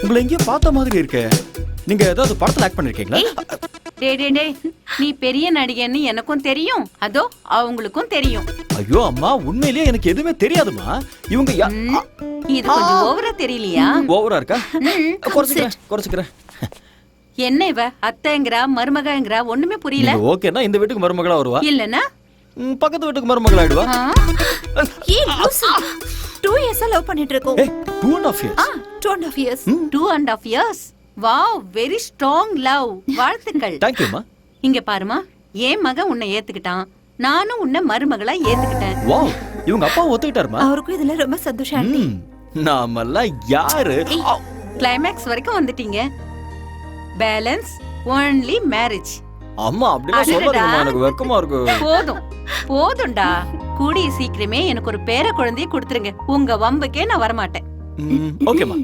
உங்களை எங்கேயோ பார்த்த மாதிரி இருக்கே. நீங்க ஏதாவது படத்துல ஆக்ட் பண்ணிருக்கீங்களா? டேய் நீ பெரிய நடிகன்னு எனக்கும் தெரியும், அதோ அவங்களுக்கும் தெரியும். ஐயோ அம்மா, உண்மையிலேயே எனக்கு எதுவுமே தெரியாதுமா. இவங்க இது கொஞ்சம் ஓவரா தெரியலையா? ஓவரா இருக்கா? குறைச்சுக்கிறேன். என்ன இவ அத்தைங்கறா மருமகங்கறா ஒண்ணுமே புரியல. ஓகேனா இந்த வீட்டுக்கு மருமகளா வருவா, இல்லனா பக்கத்து வீட்டுக்கு மருமகளா ஆயிடுவா. ஏய் லூசு, 2 years லவ் பண்ணிட்டு இருக்கோம். 2.5 years. 2.5 years. 2.5 years. Wow, very strong love. வாழ்த்துக்கள். Thank you மா. இங்க பாருமா, என் மகன் உன்னை ஏத்துக்கிட்டான், நானும் உன்னை மருமகளா ஏத்துக்கிட்டேன். வாவ், இவங்க அப்பா ஒத்துக்கிட்டாருமா? அவருக்கும் இதுல ரொம்ப சந்தோஷம் ஆண்டி. நாமெல்லாம் யாரு? கிளைமேக்ஸ் வரைக்கும் வந்துட்டீங்க. Balance only marriage. அம்மா அப்படிலாம் சொல்லாதீங்கம்மா, எனக்கு வெக்கமா இருக்கு. போதும்டா, கூடிய சீக்கிரமே எனக்கு ஒரு பேர குழந்தையை கொடுத்துருங்க. உங்க வம்புக்கே நான் வரமாட்டேன். ஓகேமா.